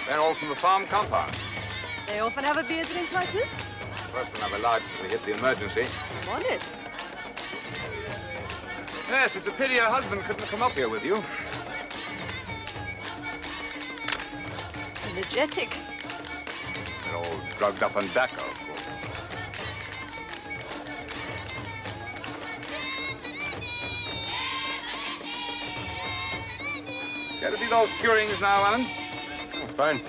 They're all from the farm compound. They often have a beer drink like this? First one have a large to hit the emergency. I'm on it. Yes, it's a pity her husband couldn't come up here with you. Energetic. They're all drugged up on tobacco, of course. Care to see those curings now, Alan? Oh, fine.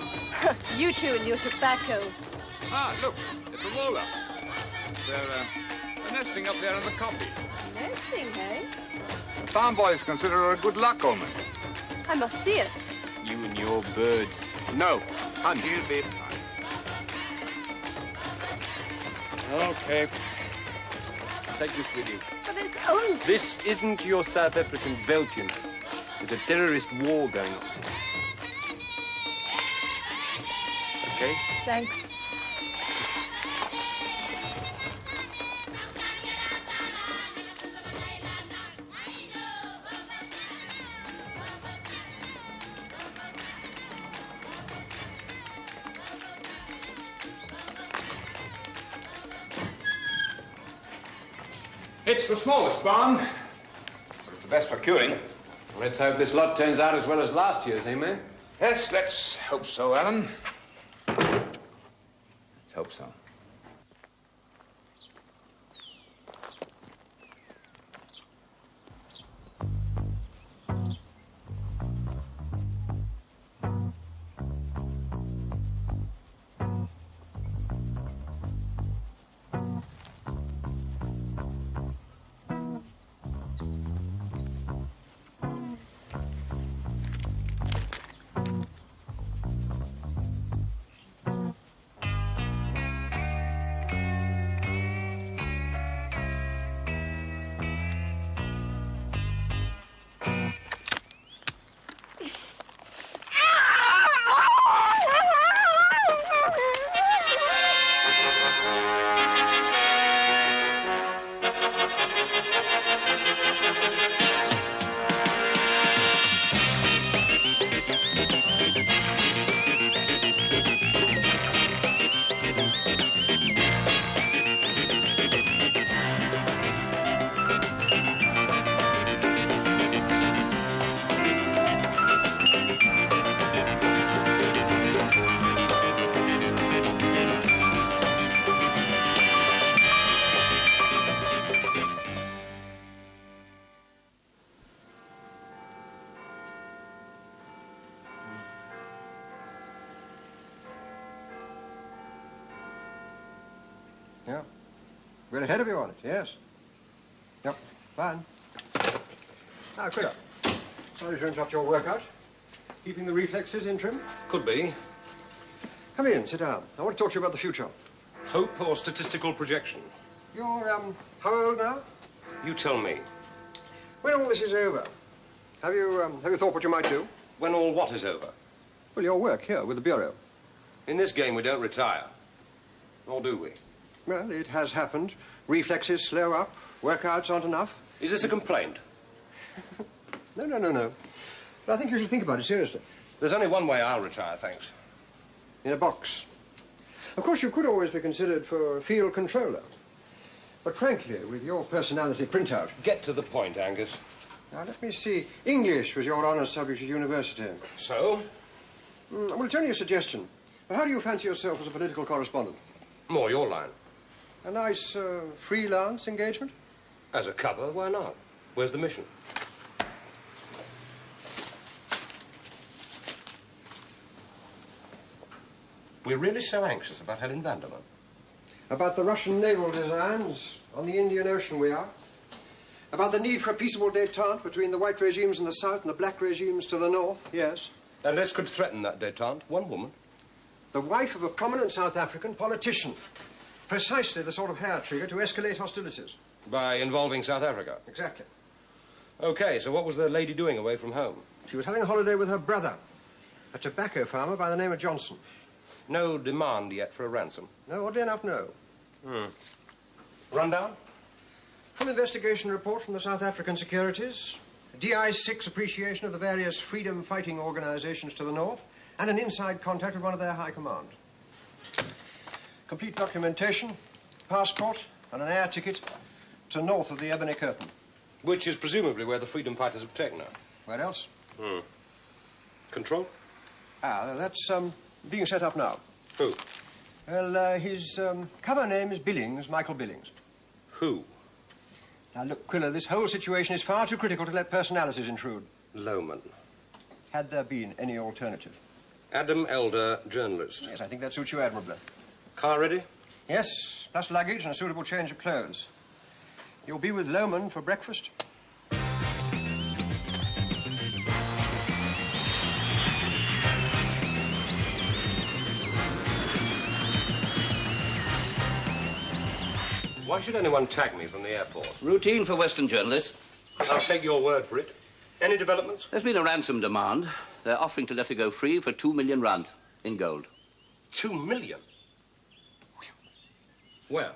You two and your tobacco. Ah, look, it's a roller. They're nesting up there in the copy. Nesting, eh? The farm boys consider her a good luck omen. I must see it. You and your birds. No, hunt. She'll be fine. Okay. Take this with you. But it's old. This isn't your South African Veltje. There's a terrorist war going on. Okay? Thanks. It's the smallest barn, but it's the best for curing. Let's hope this lot turns out as well as last year's, eh, man? Yes, let's hope so, Alan. Let's hope so. Yeah. We're ahead of you on it, yes. Yep, fine. Now, Quiller, sorry to interrupt your workout. Keeping the reflexes in trim? Could be. Come in, sit down. I want to talk to you about the future. Hope or statistical projection? You're, how old now? You tell me. When all this is over, have you thought what you might do? When all what is over? Well, your work here with the Bureau. In this game, we don't retire. Or do we? Well, it has happened. Reflexes slow up, workouts aren't enough. Is this a complaint? No. But I think you should think about it seriously. There's only one way I'll retire, thanks. In a box. Of course, you could always be considered for a field controller. But frankly, with your personality printout... Get to the point, Angus. Now, let me see. English was your honours subject at university. So? Well, it's only a suggestion. But how do you fancy yourself as a political correspondent? More your line. A nice freelance engagement? As a cover, why not? Where's the mission? We're really so anxious about Helen Vanderman. About the Russian naval designs on the Indian Ocean we are. About the need for a peaceable détente between the white regimes in the south and the black regimes to the north, yes. Unless could threaten that détente, one woman. The wife of a prominent South African politician. Precisely the sort of hair trigger to escalate hostilities. By involving South Africa? Exactly. Okay, so what was the lady doing away from home? She was having a holiday with her brother, a tobacco farmer by the name of Johnson. No demand yet for a ransom? No, oddly enough, no. Rundown? Full investigation report from the South African securities. DI-6 appreciation of the various freedom-fighting organizations to the north, and an inside contact with one of their high command. Complete documentation, passport, and an air ticket to north of the Ebony Curtain. Which is presumably where the freedom fighters have taken her. Where else? Control? That's being set up now. Who? Well, his cover name is Billings, Michael Billings. Who? Now, look, Quiller, this whole situation is far too critical to let personalities intrude. Lowman. Had there been any alternative? Adam Elder, journalist. Yes, I think that suits you admirably. Car ready? Yes, plus luggage and a suitable change of clothes. You'll be with Lowman for breakfast. Why should anyone tag me from the airport? Routine for Western journalists. I'll take your word for it. Any developments? There's been a ransom demand. They're offering to let her go free for 2 million rand in gold. 2 million? Where?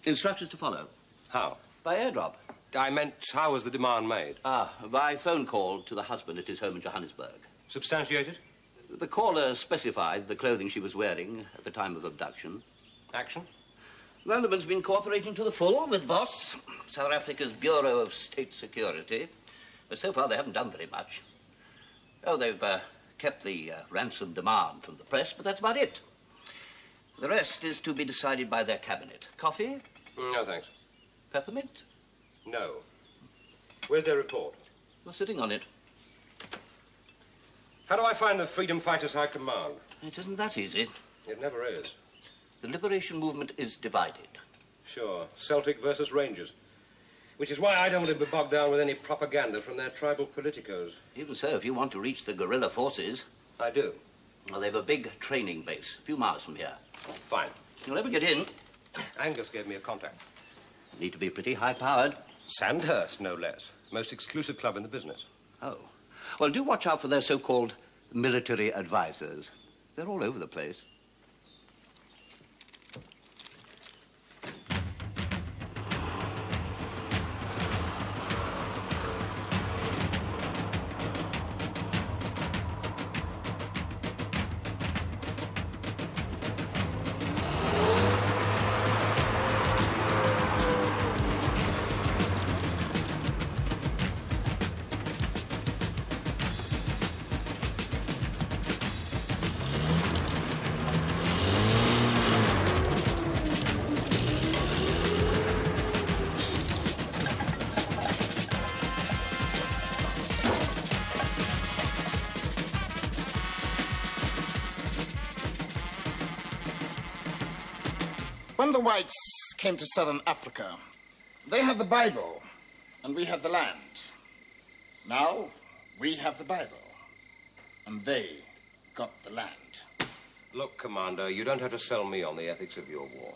Instructions to follow. How? By airdrop. I meant, how was the demand made? By phone call to the husband at his home in Johannesburg. Substantiated? The caller specified the clothing she was wearing at the time of abduction. Action? Vanderman's been cooperating to the full with Boss, South Africa's Bureau of State Security. But so far they haven't done very much. Oh, they've kept the ransom demand from the press, but that's about it. The rest is to be decided by their cabinet. Coffee? No, thanks. Peppermint? No. Where's their report? You're sitting on it. How do I find the Freedom Fighters High Command? It isn't that easy. It never is. The liberation movement is divided. Sure. Celtic versus Rangers. Which is why I don't want to be bogged down with any propaganda from their tribal politicos. Even so, if you want to reach the guerrilla forces... I do. Well, they have a big training base, a few miles from here. Fine. You'll never get in. Angus gave me a contact. Need to be pretty high-powered. Sandhurst, no less. Most exclusive club in the business. Oh. Well, do watch out for their so-called military advisors. They're all over the place. When the whites came to southern Africa, they had the Bible, and we had the land. Now, we have the Bible, and they got the land. Look, Commander, you don't have to sell me on the ethics of your war.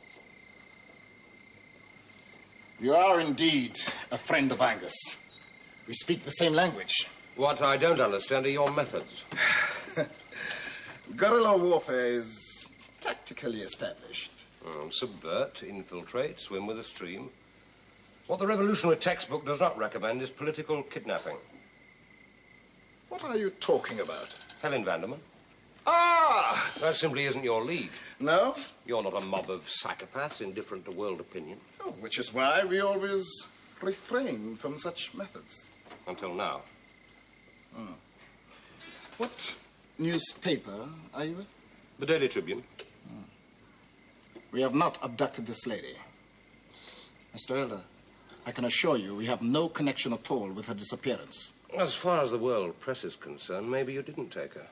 You are indeed a friend of Angus. We speak the same language. What I don't understand are your methods. Guerrilla warfare is tactically established. Subvert, infiltrate, swim with the stream. What the revolutionary textbook does not recommend is political kidnapping. What are you talking about? Helen Vanderman. Ah! That simply isn't your league. No? You're not a mob of psychopaths indifferent to world opinion. Oh, which is why we always refrain from such methods. Until now. What newspaper are you with? The Daily Tribune. We have not abducted this lady. Mr. Elder, I can assure you we have no connection at all with her disappearance. As far as the world press is concerned, maybe you didn't take her.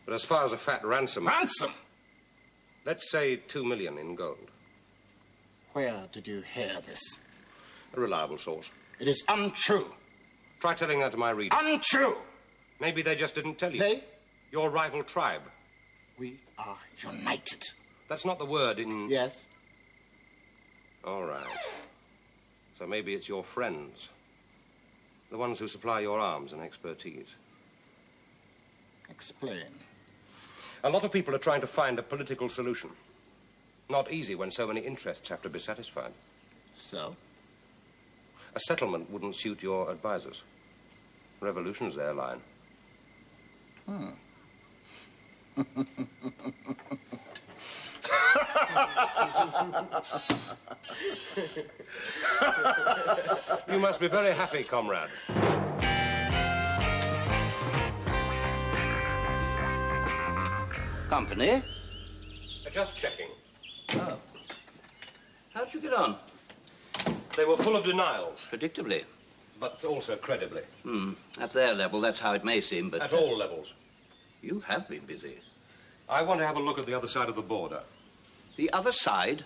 But as far as a fat ransom... Ransom? Let's say 2 million in gold. Where did you hear this? A reliable source. It is untrue. Try telling that to my readers. Untrue! Maybe they just didn't tell you. They? Your rival tribe. We are united. That's not the word in... Yes? All right. So maybe it's your friends. The ones who supply your arms and expertise. Explain. A lot of people are trying to find a political solution. Not easy when so many interests have to be satisfied. So? A settlement wouldn't suit your advisors. Revolution's their line. You must be very happy, comrade. Company? Just checking. Oh. How'd you get on? They were full of denials, Predictably. but also credibly. At their level, that's how it may seem, but... At all levels. You have been busy. I want to have a look at the other side of the border. The other side?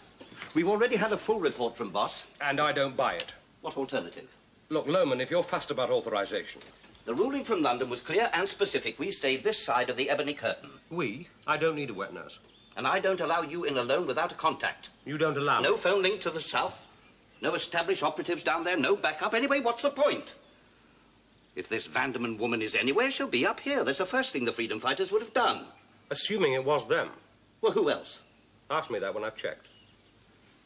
We've already had a full report from Boss. And I don't buy it. What alternative? Look, Lohman, if you're fussed about authorization... The ruling from London was clear and specific. We stay this side of the ebony curtain. We? I don't need a wet nurse. And I don't allow you in alone without a contact. You don't allow me? No phone link to the south. No established operatives down there. No backup. Anyway, what's the point? If this Vanderman woman is anywhere, she'll be up here. That's the first thing the freedom fighters would have done. Assuming it was them. Well, who else? Ask me that when I've checked.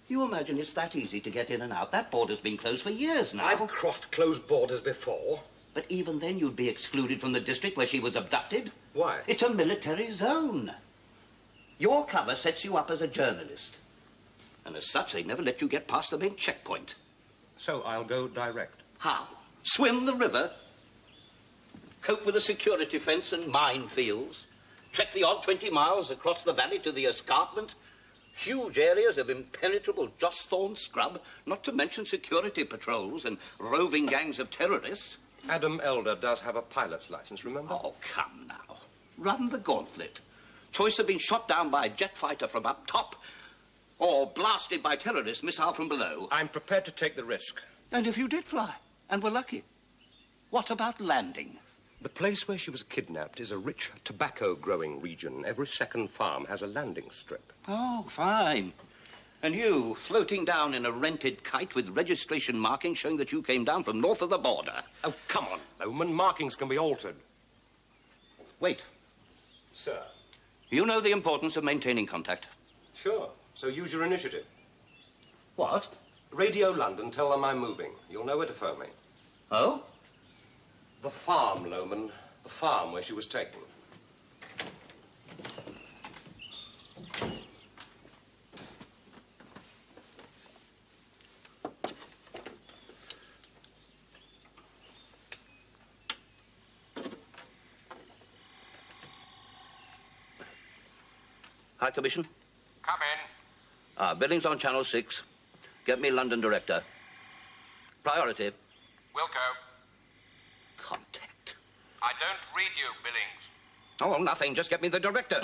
You imagine it's that easy to get in and out? That border's been closed for years now. I've crossed closed borders before. But even then, you'd be excluded from the district where she was abducted. Why? It's a military zone. Your cover sets you up as a journalist. And as such, they never let you get past the main checkpoint. So I'll go direct. How? Swim the river? Cope with a security fence and minefields? Trek the odd 20 miles across the valley to the escarpment? Huge areas of impenetrable joss thorn scrub, not to mention security patrols and roving gangs of terrorists? Adam Elder does have a pilot's license, remember? Oh, come now. Run the gauntlet. Choice of being shot down by a jet fighter from up top or blasted by terrorist missile from below. I'm prepared to take the risk. And if you did fly and were lucky, what about landing? The place where she was kidnapped is a rich tobacco-growing region. Every second farm has a landing strip. Oh, fine. And you, floating down in a rented kite with registration markings showing that you came down from north of the border. Oh, come on, Lohman. Markings can be altered. Wait. Sir? You know the importance of maintaining contact. Sure. So use your initiative. What? Radio London, tell them I'm moving. You'll know where to phone me. Oh? The farm, Lohman. The farm where she was taken. High Commission? Come in. Billings on Channel 6. Get me London Director. Priority. Wilco. Contact. I don't read you, Billings. Oh, nothing. Just get me the Director.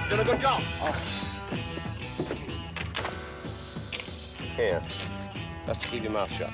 Done a good job. Here. That's to keep your mouth shut.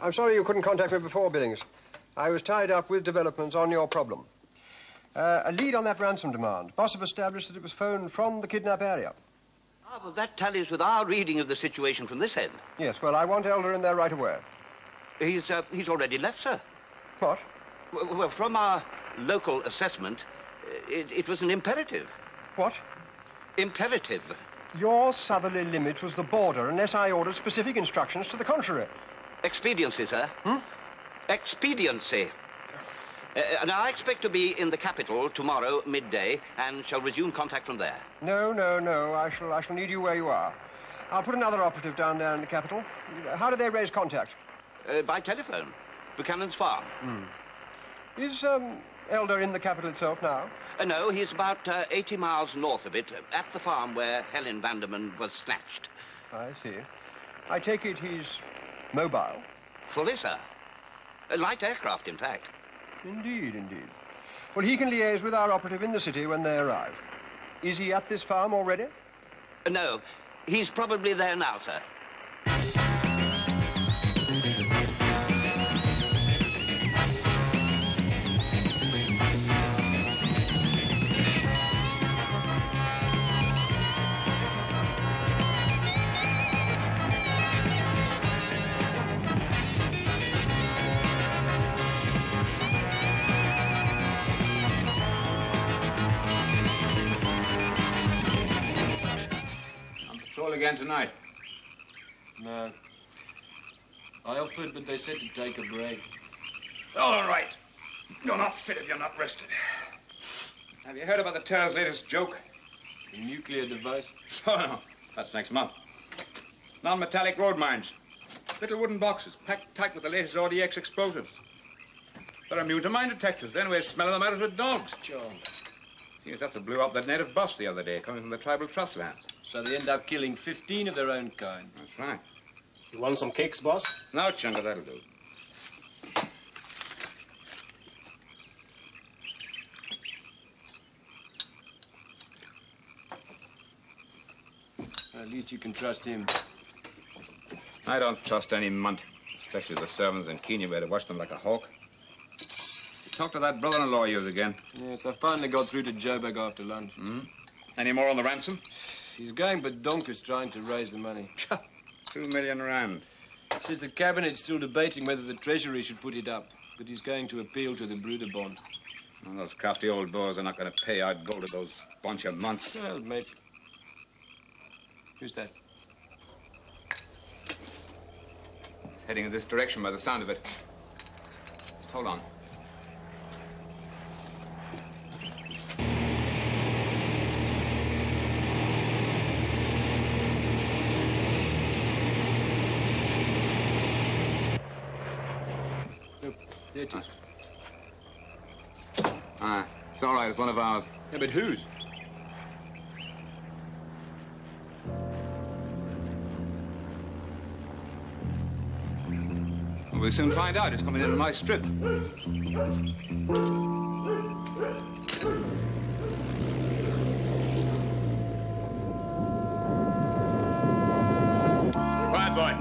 I'm sorry you couldn't contact me before, Billings. I was tied up with developments on your problem. A lead on that ransom demand. Boss have established that it was phoned from the kidnap area. Ah, well, that tallies with our reading of the situation from this end. Yes, well, I want Elder in there right away. He's already left, sir. What? Well, from our local assessment, it was an imperative. What? Imperative. Your southerly limit was the border unless I ordered specific instructions to the contrary. Expediency, sir. Expediency. Now, I expect to be in the capital tomorrow, midday, and shall resume contact from there. No. I shall need you where you are. I'll put another operative down there in the capital. How do they raise contact? By telephone. Buchanan's farm. Is Elder in the capital itself now? No, he's about 80 miles north of it, at the farm where Helen Vanderman was snatched. I see. I take it he's mobile? Fully, sir. A light aircraft, in fact. Indeed, indeed. Well, he can liaise with our operative in the city when they arrive. Is he at this farm already? No, he's probably there now, sir. Again tonight? No. I offered, but they said to take a break. All right. You're not fit if you're not rested. Have you heard about the terror's latest joke? The nuclear device? Oh, no. That's next month. Non-metallic road mines. Little wooden boxes packed tight with the latest RDX explosives. They're immune to mine detectors. Then we're smelling them out with dogs. John. Yes, that's what blew up that native bus the other day, coming from the tribal trust lands. So they end up killing 15 of their own kind. That's right. You want some cakes, boss? No, Chunga, that'll do. At least you can trust him. I don't trust any munt, especially the servants in Kenya where to watch them like a hawk. Talk to that brother-in-law of yours again. Yes, I finally got through to Joburg after lunch. Any more on the ransom? He's going badonkers trying to raise the money. 2 million rand. Says the cabinet's still debating whether the Treasury should put it up, but he's going to appeal to the Bruder bond. Well, those crafty old Boers are not going to pay out gold to those bunch of months. Well, mate. Who's that? It's heading in this direction by the sound of it. Just hold on. There it is. Ah, it's all right. It's one of ours. Yeah, but whose? We'll soon find out. It's coming in on my strip. Quiet, boy.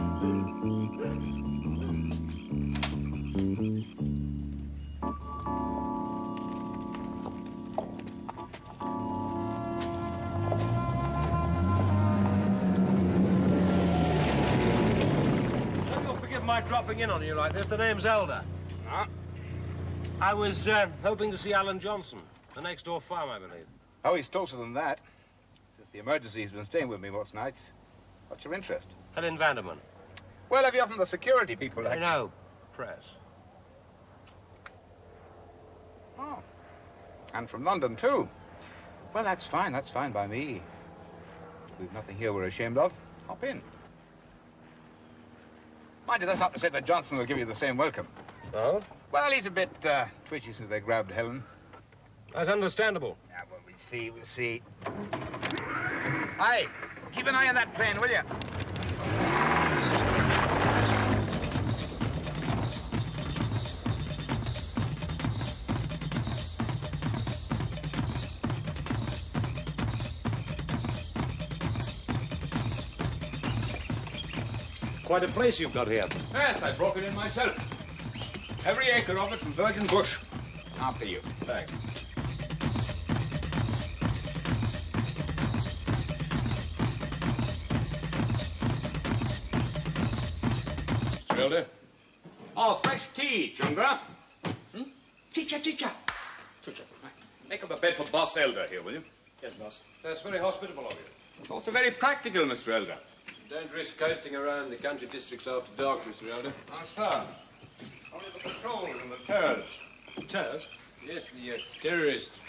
Dropping in on you like this. The name's Elder. I was hoping to see Alan Johnson, the next door farm, I believe. Oh, he's closer than that. Since the emergency, he's been staying with me most nights. What's your interest? Helen Vanderman. Well, have you from the security people? Like... No, press. Oh. And from London, too. Well, that's fine by me. We've nothing here we're ashamed of. Hop in. Mind you, that's not to say that Johnson will give you the same welcome. Oh? Well, he's a bit twitchy since they grabbed Helen. That's understandable. Yeah, well, we'll see. Hi, keep an eye on that plane, will you? Quite a place you've got here. Yes, I broke it in myself. Every acre of it from virgin bush. After you. Thanks. Mr. Elder? Oh, fresh tea, Chunga. Teacher. Make up a bed for Boss Elder here, will you? Yes, boss. That's very hospitable of you. It's also very practical, Mr. Elder. Don't risk coasting around the country districts after dark, Mr. Elder. Oh, sir. Only the patrols and the terrors. Terrors? Yes, the terrorists.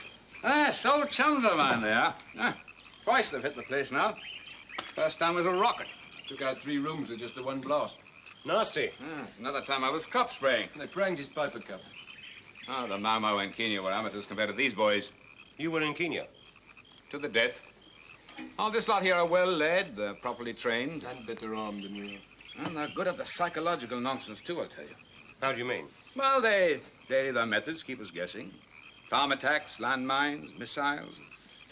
Ah, so chums of mine they are. Twice they've hit the place now. First time was a rocket. Took out 3 rooms with just the one blast. Nasty. It's another time I was crop spraying. They pranked his piper cup. Oh, the Mau and Kenya were amateurs compared to these boys. You were in Kenya? To the death. All this lot here are well led, they're properly trained. And better armed than you are. And they're good at the psychological nonsense, too, I'll tell you. How do you mean? Well, they vary their methods, keep us guessing. Farm attacks, landmines, missiles,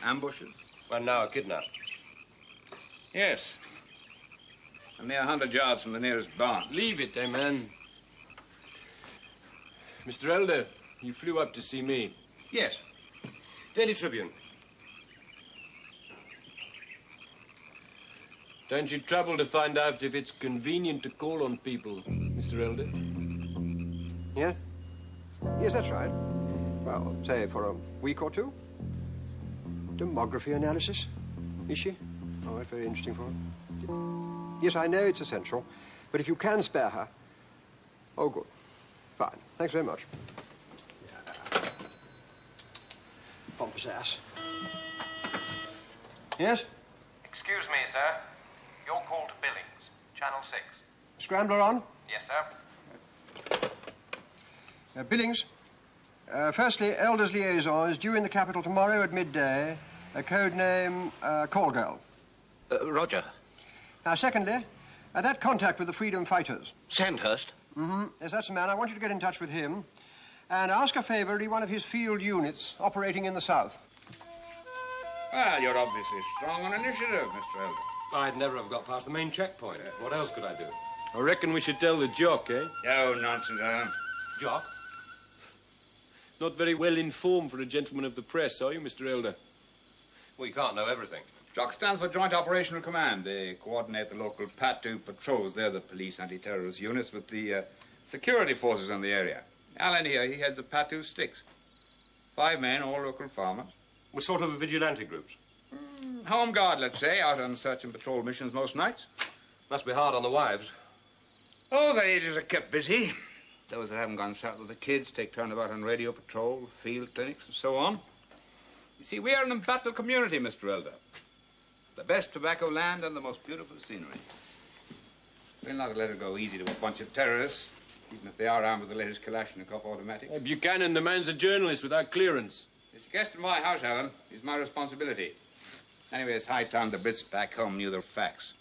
ambushes. Well, now a kidnap. Yes. A mere 100 yards from the nearest barn. Leave it, eh, man? Mr. Elder, you flew up to see me. Yes. Daily Tribune. Don't you trouble to find out if it's convenient to call on people, Mr. Elder? Yeah? Yes, that's right. Well, say for a week or two. Demography analysis. Is she? Oh, that's very interesting for her. Yes, I know it's essential, but if you can spare her... Oh, good. Fine. Thanks very much. Pompous ass. Yes? Excuse me, sir. Your call to Billings, Channel 6. Scrambler on? Yes, sir. Billings. Firstly, Elder's liaison is due in the capital tomorrow at midday. Code name, Call Girl. Roger. Now, secondly, that contact with the freedom fighters. Sandhurst? Mm-hmm. Yes, that's the man. I want you to get in touch with him and ask a favor to one of his field units operating in the south. Well, you're obviously strong on initiative, Mr. Elder. I'd never have got past the main checkpoint. What else could I do? I reckon we should tell the jock, eh? Oh, nonsense, Alan. Jock? Not very well informed for a gentleman of the press, are you, Mr. Elder? We can't know everything. JOC stands for Joint Operational Command. They coordinate the local PATU patrols. They're the police anti-terrorist units with the security forces in the area. Alan here, he heads the PATU sticks. 5 men, all local farmers. We're sort of vigilante groups. Home guard, let's say, out on search and patrol missions most nights. Must be hard on the wives. Oh, the ladies are kept busy. Those that haven't gone south with the kids take turnabout on radio patrol, field clinics, and so on. You see, we are an embattled community, Mr. Elder. The best tobacco land and the most beautiful scenery. We'll not let it go easy to a bunch of terrorists, even if they are armed with the latest Kalashnikov automatic. Buchanan, the man's a journalist without clearance. It's a guest in my house, Alan. It's my responsibility. Anyway, it's high time the Brits back home knew their facts.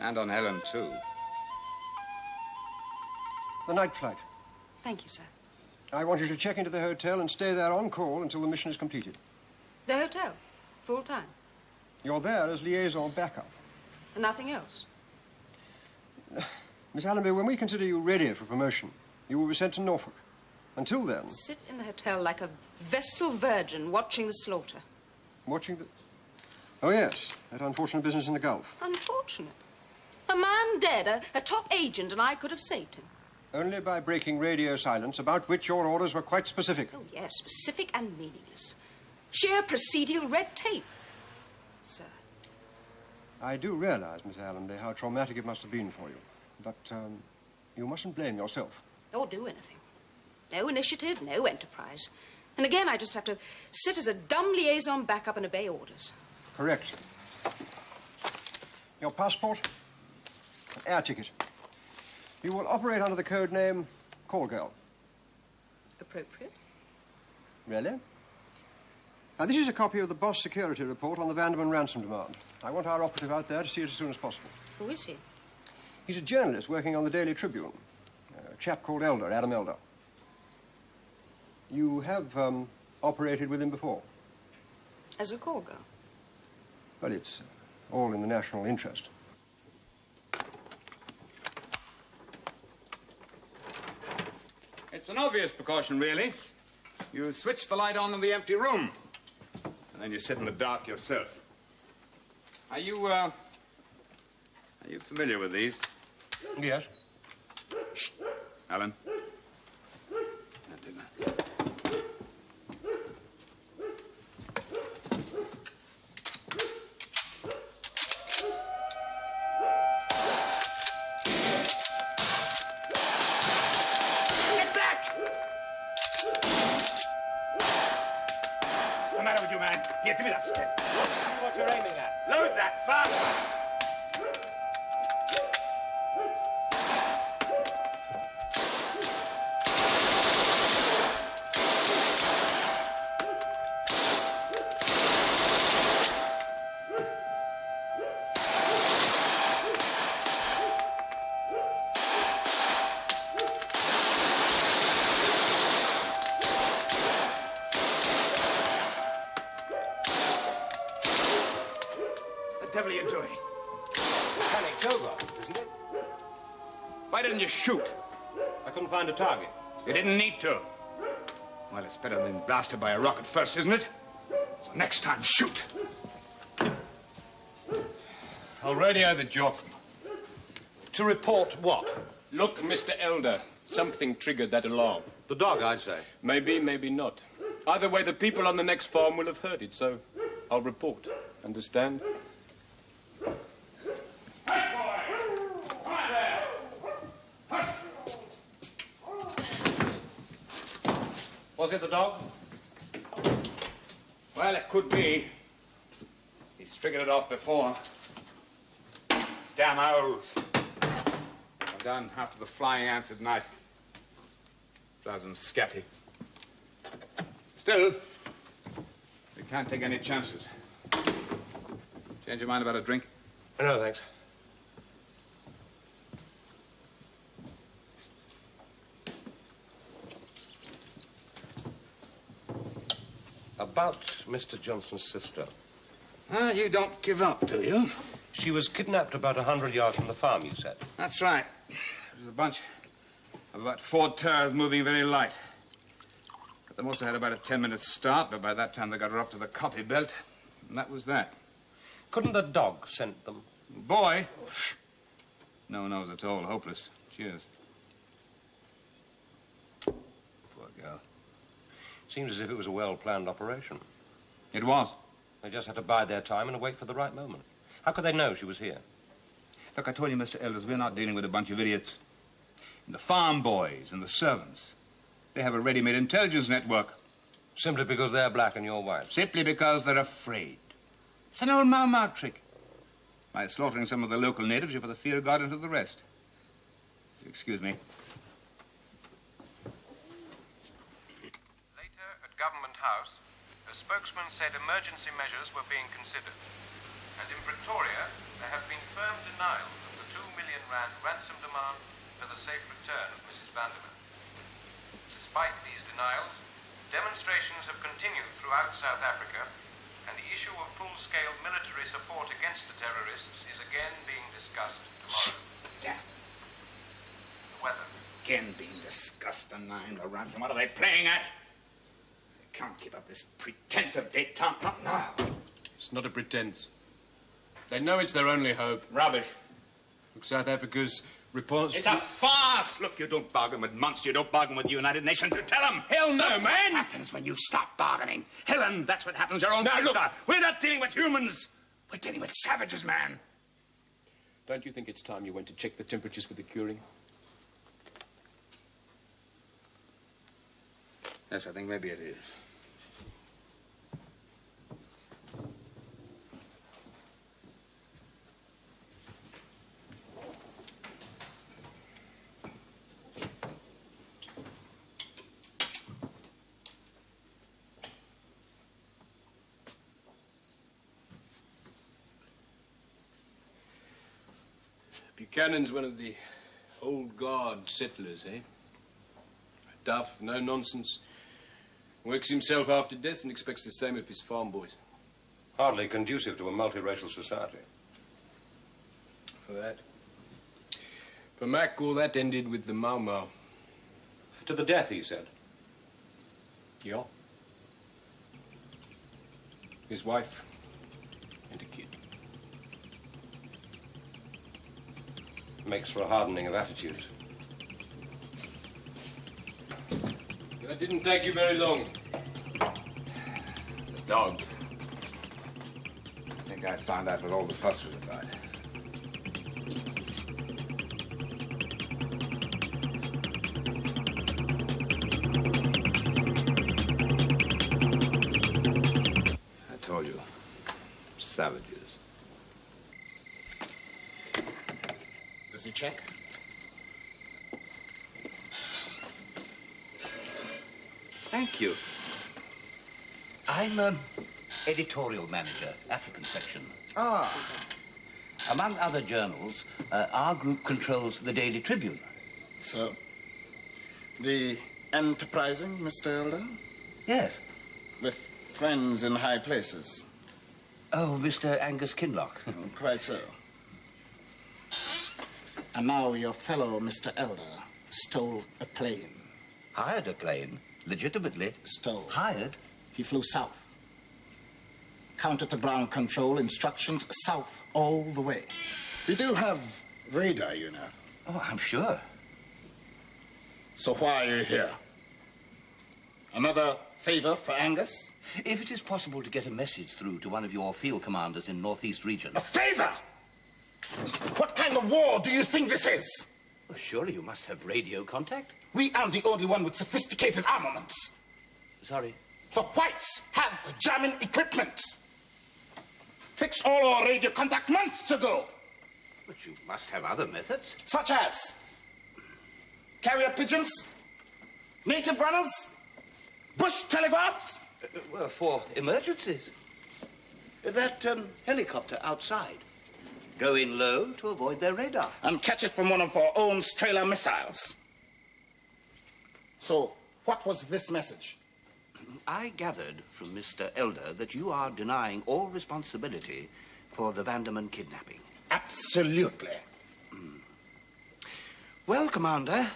And on Helen, too. The night flight. Thank you, sir. I want you to check into the hotel and stay there on call until the mission is completed. The hotel? Full time? You're there as liaison backup. And nothing else? Miss Allenby, when we consider you ready for promotion, you will be sent to Norfolk. Until then... Sit in the hotel like a Vestal virgin watching the slaughter. Watching the... Oh, yes. That unfortunate business in the Gulf. Unfortunate. A man dead, a top agent, and I could have saved him. Only by breaking radio silence, about which your orders were quite specific. Oh, yes, specific and meaningless. Sheer procedural red tape. Sir. I do realize, Miss Allenby, how traumatic it must have been for you. But, you mustn't blame yourself. Or do anything. No initiative, no enterprise. And again, I just have to sit as a dumb liaison backup and obey orders. Correct. Your passport? An air ticket. You will operate under the code name Call Girl. Appropriate. Really? Now, this is a copy of the boss security report on the Vanderman ransom demand. I want our operative out there to see it as soon as possible. Who is he? He's a journalist working on the Daily Tribune. A chap called Elder, Adam Elder. You have operated with him before? As a call girl. Well, it's all in the national interest. It's an obvious precaution, really. You switch the light on in the empty room, and then you sit in the dark yourself. Are you familiar with these? Yes. Shh. Alan. Don't do that. Get back! What's the matter with you, man? Here, give me that stick. See what you're aiming at. Load that fast! Why didn't you shoot? I couldn't find a target. You didn't need to. Well, it's better than blasted by a rocket first, isn't it? So next time, shoot. I'll radio the jock. To report what? Look, Mr. Elder, something triggered that alarm. The dog, I'd say. Maybe, maybe not. Either way, the people on the next farm will have heard it, so I'll report. Understand? Hush, boy! Right there! Hush! Was it the dog? Well, it could be. He's triggered it off before. Damn owls. I'm done after the flying ants at night. Drives them scatty. Still, we can't take any chances. Change your mind about a drink? No, thanks. About Mr. Johnson's sister. Ah, you don't give up, do you? She was kidnapped about 100 yards from the farm, you said. That's right. There was a bunch of about 4 terriers moving very light. But they must have had about a 10-minute start, but by that time they got her up to the copy belt, and that was that. Couldn't the dog scent them? Boy? No nose at all. Hopeless. Cheers. Poor girl. Seems as if it was a well-planned operation. It was. They just had to bide their time and wait for the right moment. How could they know she was here? Look, I told you, Mr. Elders, we're not dealing with a bunch of idiots. And the farm boys and the servants, they have a ready-made intelligence network. Simply because they're black and you're white? Simply because they're afraid. It's an old Mau trick. By slaughtering some of the local natives, you put the fear of God into the rest. Excuse me. Later, at Government House, a spokesman said emergency measures were being considered. And in Pretoria, there have been firm denials of the R2 million ransom demand for the safe return of Mrs. Vanderman. Despite these denials, demonstrations have continued throughout South Africa, and the issue of full-scale military support against the terrorists is again being discussed tomorrow. Damn. The weather. Again being discussed and named a ransom. What are they playing at? They can't keep up this pretense of détente. Not now. It's not a pretense. They know it's their only hope. Rubbish. Look, South Africa's response... It's a farce! Look, you don't bargain with months. You don't bargain with the United Nations. You tell them. Hell no, Look man! What happens when you stop bargaining? Helen, that's what happens. Your own sister. Look. We're not dealing with humans. We're dealing with savages, man. Don't you think it's time you went to check the temperatures for the curing? Yes, I think maybe it is. Buchanan's one of the old guard settlers, eh? Tough, no nonsense. Works himself after death and expects the same of his farm boys. Hardly conducive to a multiracial society. For that. For Mac, all that ended with the Mau. To the death, he said. Yeah. His wife and a kid. Makes for a hardening of attitudes. That didn't take you very long. The dog. I think I found out what all the fuss was about. I told you. Savages. Does he check? Thank you. I'm editorial manager, African section. Ah. Among other journals, our group controls the Daily Tribune. So, the enterprising Mr. Elder? Yes. With friends in high places? Oh, Mr. Angus Kinloch. Quite so. And now your fellow, Mr. Elder, stole a plane. Hired a plane? Legitimately? Stole. Hired? He flew south. Counter to ground control, instructions south all the way. We do have radar, you know. Oh, I'm sure. So why are you here? Another favor for Angus? If it is possible to get a message through to one of your field commanders in Northeast Region. A favor? What kind of war do you think this is? Well, surely you must have radio contact. We aren't the only one with sophisticated armaments. Sorry? The whites have jamming equipment. Fixed all our radio contact months ago. But you must have other methods. Such as carrier pigeons, native runners, bush telegraphs. Well, for emergencies. That helicopter outside. Go in low to avoid their radar. And catch it from one of our own Strela missiles. So, what was this message? I gathered from Mr. Elder that you are denying all responsibility for the Vanderman kidnapping. Absolutely. Well, Commander,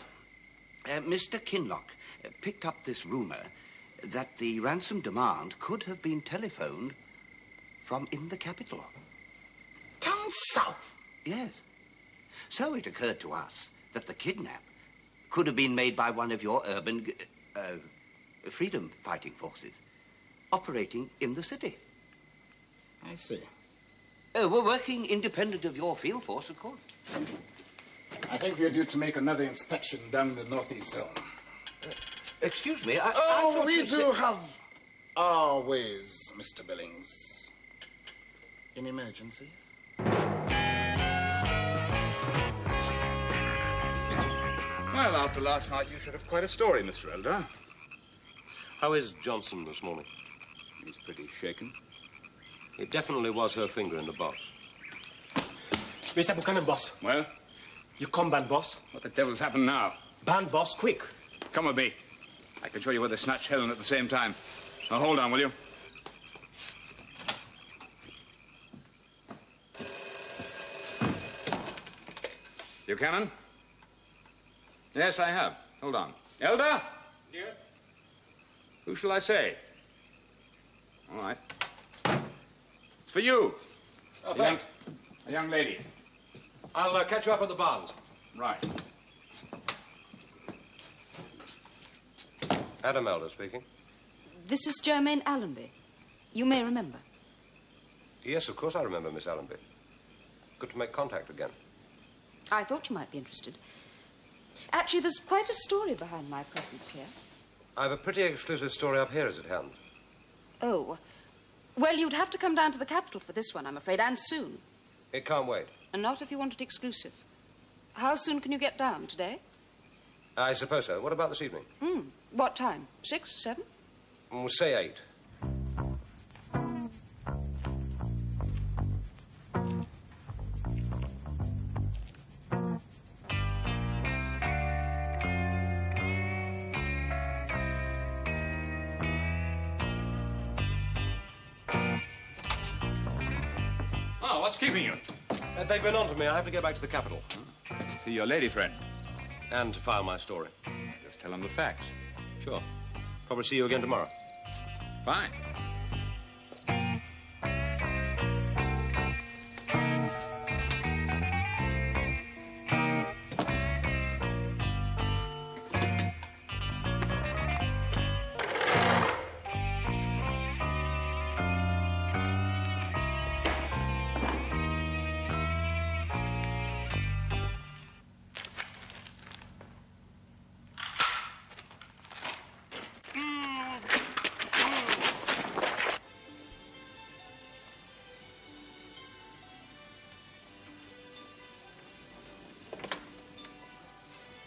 Mr. Kinloch picked up this rumor that the ransom demand could have been telephoned from in the capital. Down south? Yes. So it occurred to us that the kidnap could have been made by one of your urban freedom-fighting forces operating in the city. I see. We're working independent of your field force, of course. I think we're due to make another inspection down in the northeast zone. Excuse me, I Oh, thought we you do said... have our ways, Mr. Billings. In emergencies. Well, after last night, you should have quite a story, Mr. Elder. How is Johnson this morning? He's pretty shaken. It definitely was her finger in the box. Mr. Buchanan, boss. Well? You come, band boss. What the devil's happened now? Band boss, quick. Come with me. I can show you where they snatch Helen at the same time. Now, hold on, will you? Buchanan? Yes, I have. Hold on. Elder? Yes? Who shall I say? All right. It's for you. Oh, thanks. A young lady. I'll catch you up at the barns. Right. Adam Elder speaking. This is Germaine Allenby. You may remember. Yes, of course I remember Miss Allenby. Good to make contact again. I thought you might be interested. Actually, there's quite a story behind my presence here. I've a pretty exclusive story up here, is at hand. Oh. Well, you'd have to come down to the capital for this one, I'm afraid, and soon. It can't wait. And not if you want it exclusive. How soon can you get down? Today? I suppose so. What about this evening? What time? 6, 7? We'll say 8. Oh, what's keeping you? They've been on to me. I have to get back to the capital. See your lady friend. And to file my story. Just tell them the facts. Sure. Probably see you again tomorrow. Fine.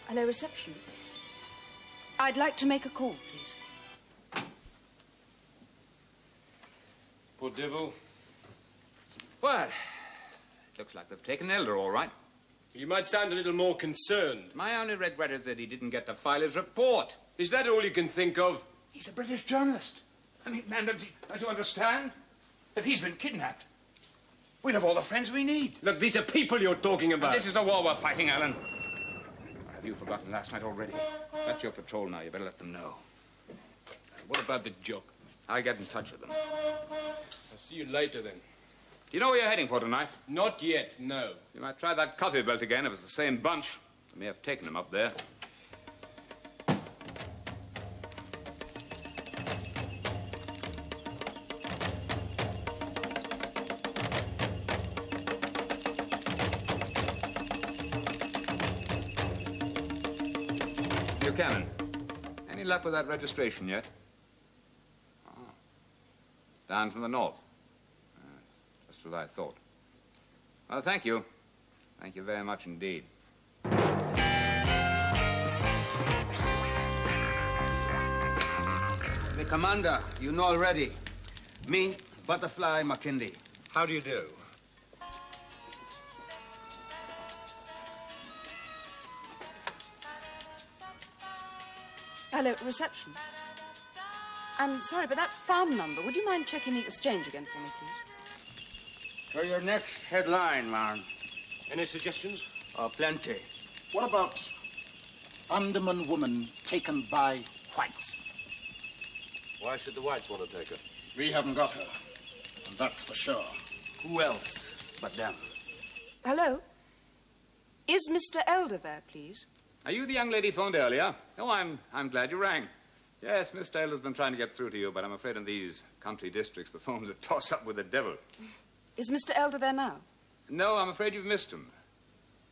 Hello, reception. I'd like to make a call, please. Poor devil. Well, looks like they've taken Elder, all right. You might sound a little more concerned. My only regret is that he didn't get to file his report. Is that all you can think of? He's a British journalist. I mean, man, don't you understand? If he's been kidnapped, We'll have all the friends we need. Look, these are people you're talking about. And this is a war we're fighting, Alan. Have you forgotten last night already? That's your patrol now. You better let them know. What about the joke? I'll get in touch with them. I'll see you later, then. Do you know where you're heading for tonight? Not yet, no. You might try that coffee belt again if it's the same bunch. They may have taken them up there. Buchanan, any luck with that registration yet? Oh. Down from the north. Just what I thought. Well, thank you. Thank you very much indeed. The commander, you know already. Me, Butterfly McKinley. How do you do? Hello, reception. I'm sorry, but that farm number, would you mind checking the exchange again for me, please? For your next headline, man. Any suggestions? Plenty. What about Andaman woman taken by whites? Why should the whites want to take her? We haven't got her, and that's for sure. Who else but them? Hello? Is Mr. Elder there, please? Are you the young lady phoned earlier? Oh, I'm glad you rang. Yes, Miss Taylor's been trying to get through to you, but I'm afraid in these country districts the phone's a toss-up with the devil. Is Mr. Elder there now? No, I'm afraid you've missed him.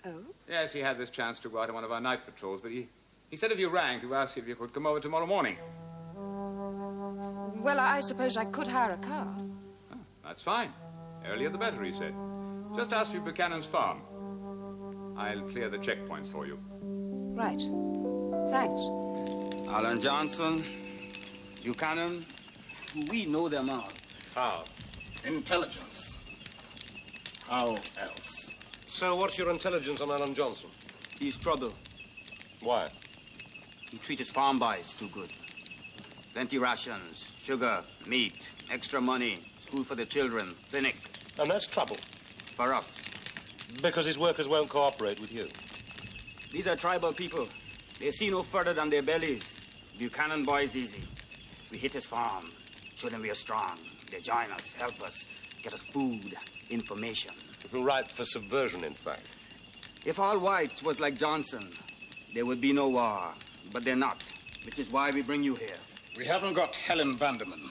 Oh? Yes, he had this chance to go out on one of our night patrols, but he said if you rang to ask if you could come over tomorrow morning. Well, I suppose I could hire a car. Oh, that's fine. Earlier the better, he said. Just ask for Buchanan's farm. I'll clear the checkpoints for you. Right. Thanks. Alan Johnson, Buchanan, we know them all. How? Intelligence. How else? So what's your intelligence on Alan Johnson? He's trouble. Why? He treats his farm boys too good. Plenty rations, sugar, meat, extra money, school for the children, clinic. And that's trouble. For us. Because his workers won't cooperate with you. These are tribal people. They see no further than their bellies. Buchanan boys easy. We hit his farm, show them we are strong. They join us, help us, get us food, information. It will ripe for subversion, in fact. If all whites was like Johnson, there would be no war. But they're not, which is why we bring you here. We haven't got Helen Vanderman,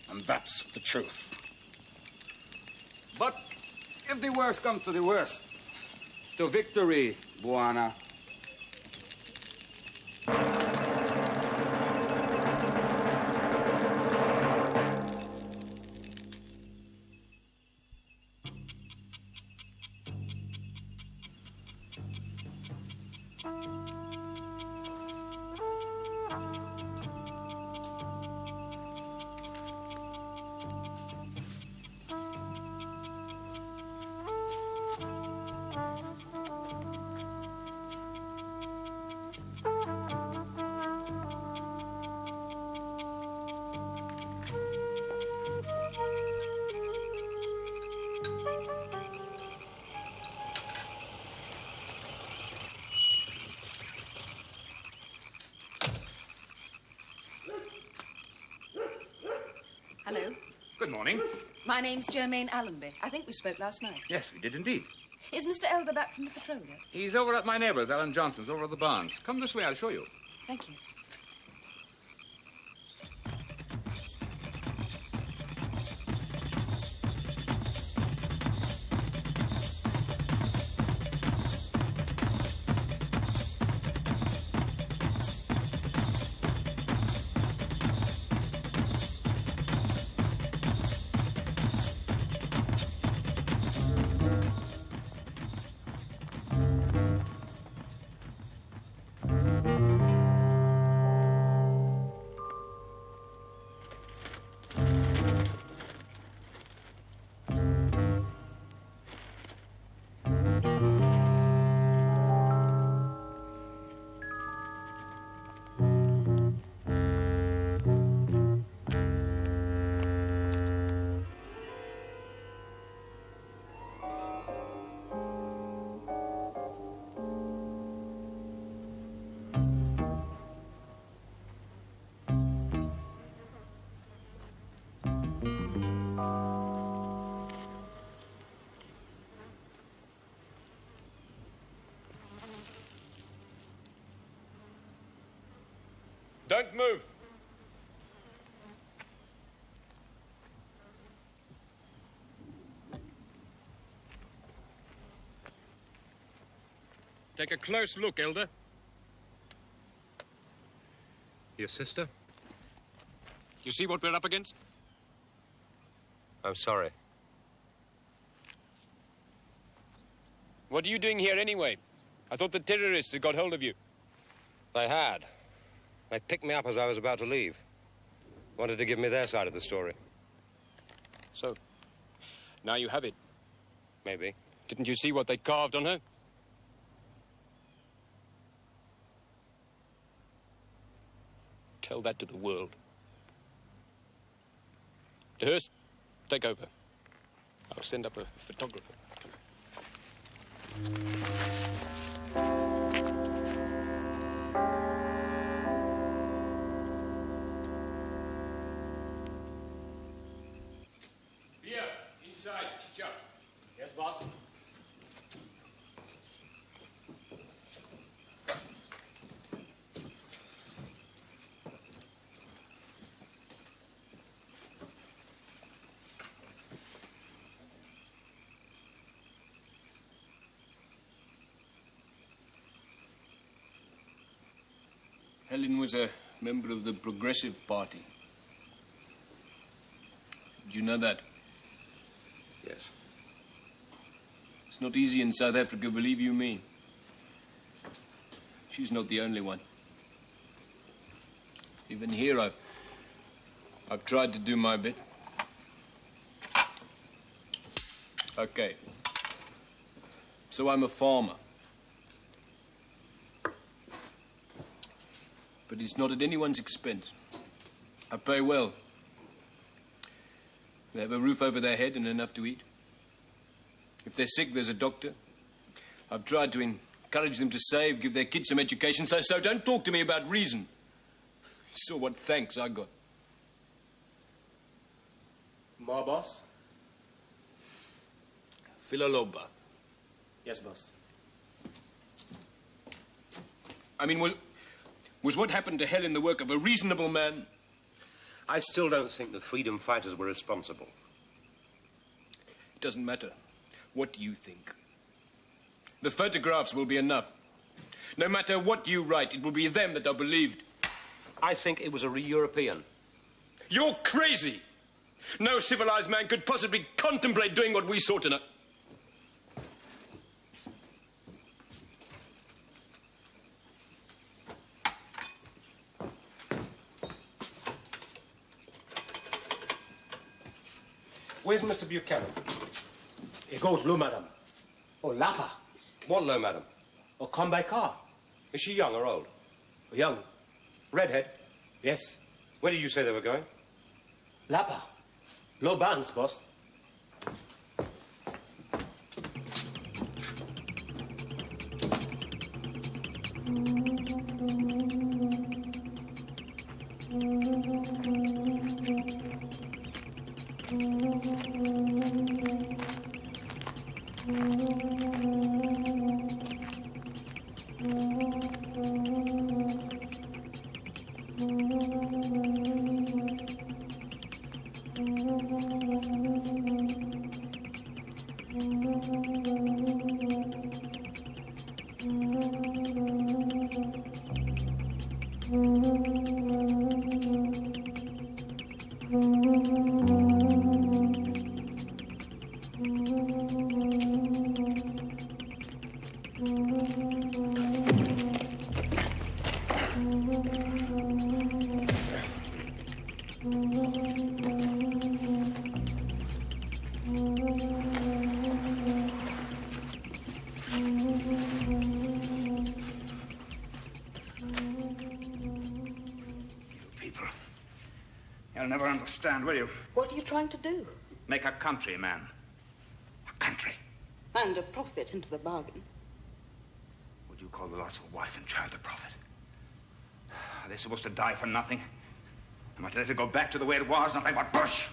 and that's the truth. But if the worst comes to the worst, to victory, Buana. Hello. Good morning. My name's Germaine Allenby. I think we spoke last night. Yes, we did indeed. Is Mr. Elder back from the patrol yet? He's over at my neighbour's, Alan Johnson's, over at the barns. Come this way, I'll show you. Thank you. Don't move. Take a close look, Elder. Your sister? You see what we're up against? I'm sorry. What are you doing here anyway? I thought the terrorists had got hold of you. They had. They picked me up as I was about to leave. Wanted to give me their side of the story. So, now you have it. Maybe. Didn't you see what they carved on her? Tell that to the world. DeHurst, take over. I'll send up a photographer. Here, inside, Chicha. Yes, boss. Helen was a member of the Progressive Party. Did you know that? Yes. It's not easy in South Africa, believe you me. She's not the only one. Even here, I've tried to do my bit. Okay. So I'm a farmer. But it's not at anyone's expense. I pay well. They have a roof over their head and enough to eat. If they're sick, there's a doctor. I've tried to encourage them to save, give their kids some education, so don't talk to me about reason. You saw what thanks I got. More, boss? Filaloba. Yes, boss. I mean, was what happened to Helen the work of a reasonable man? I still don't think the freedom fighters were responsible. It doesn't matter. What do you think? The photographs will be enough. No matter what you write, it will be them that are believed. I think it was a European. You're crazy! No civilized man could possibly contemplate doing what we saw tonight. Where's Mr. Buchanan? He goes low, madam. Oh, Lapa. What low, madam? Or come by car. Is she young or old? Young. Redhead? Yes. Where did you say they were going? Lapa. Low banks, boss. You'll never understand, will you? What are you trying to do? Make a country man. A country. And a profit into the bargain. Would you call the loss of wife and child a profit? Are they supposed to die for nothing? Am I to let it go back to the way it was, not like what Bush?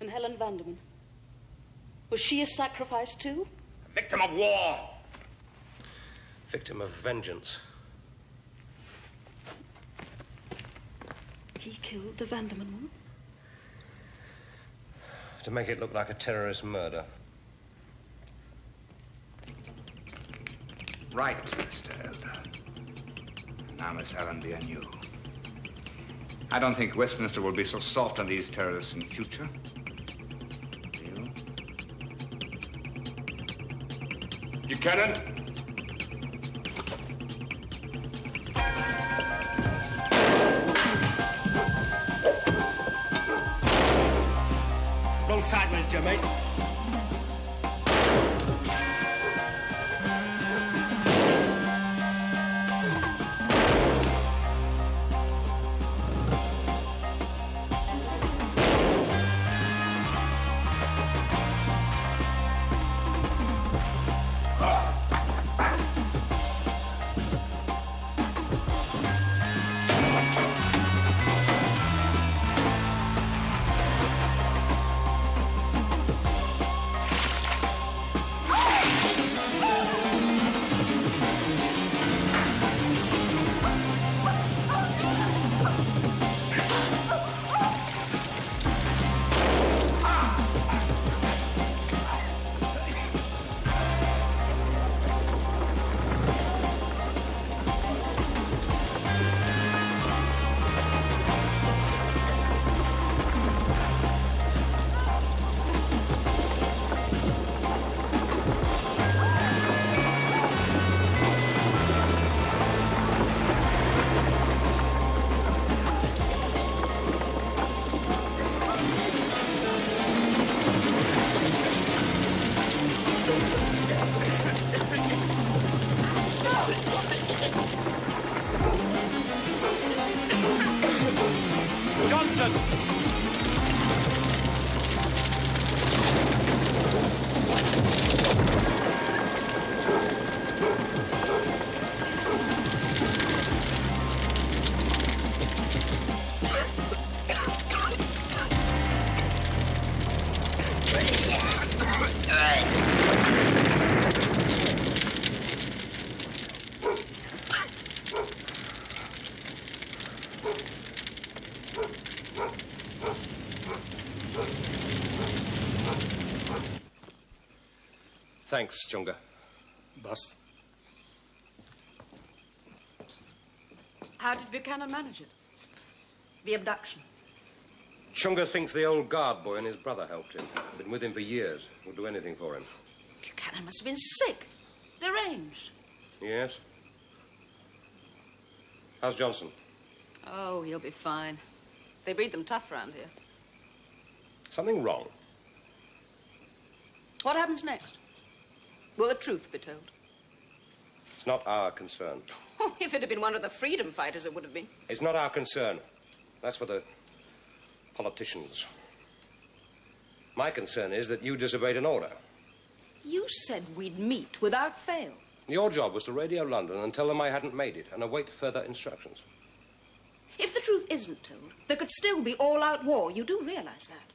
And Helen Vanderman? Was she a sacrifice too? A victim of war. Victim of vengeance. He killed the Vanderman woman? To make it look like a terrorist murder. Right, Mr. Elder. Now, Miss Allen, be on you. I don't think Westminster will be so soft on these terrorists in future. Do you? Buchanan? Roll sideways, Joe, mate. Thanks, Chunga. Boss. How did Buchanan manage it? The abduction. Chunga thinks the old guard boy and his brother helped him. Been with him for years. Will do anything for him. Buchanan must have been sick. Deranged. Yes. How's Johnson? Oh, he'll be fine. They breed them tough around here. Something wrong? What happens next? Will the truth be told? It's not our concern. Oh, if it had been one of the freedom fighters, it would have been. It's not our concern. That's for the politicians. My concern is that you disobeyed an order. You said we'd meet without fail. Your job was to radio London and tell them I hadn't made it and await further instructions. If the truth isn't told, there could still be all-out war. You do realize that.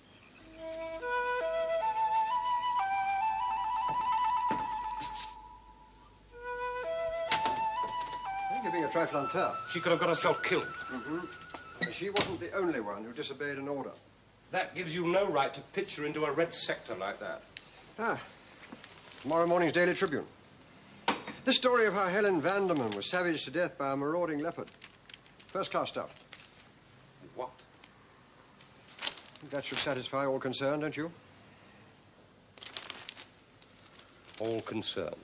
I think you're being a trifle unfair. She could have got herself killed. Mm-hmm. She wasn't the only one who disobeyed an order. That gives you no right to pitch her into a red sector like that. Ah. Tomorrow morning's Daily Tribune. This story of how Helen Vanderman was savaged to death by a marauding leopard. First-class stuff. What? That should satisfy all concerned, don't you? All concerned.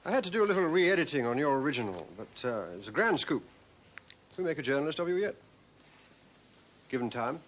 I had to do a little re-editing on your original, but it was a grand scoop. We make a journalist of you yet. Given time.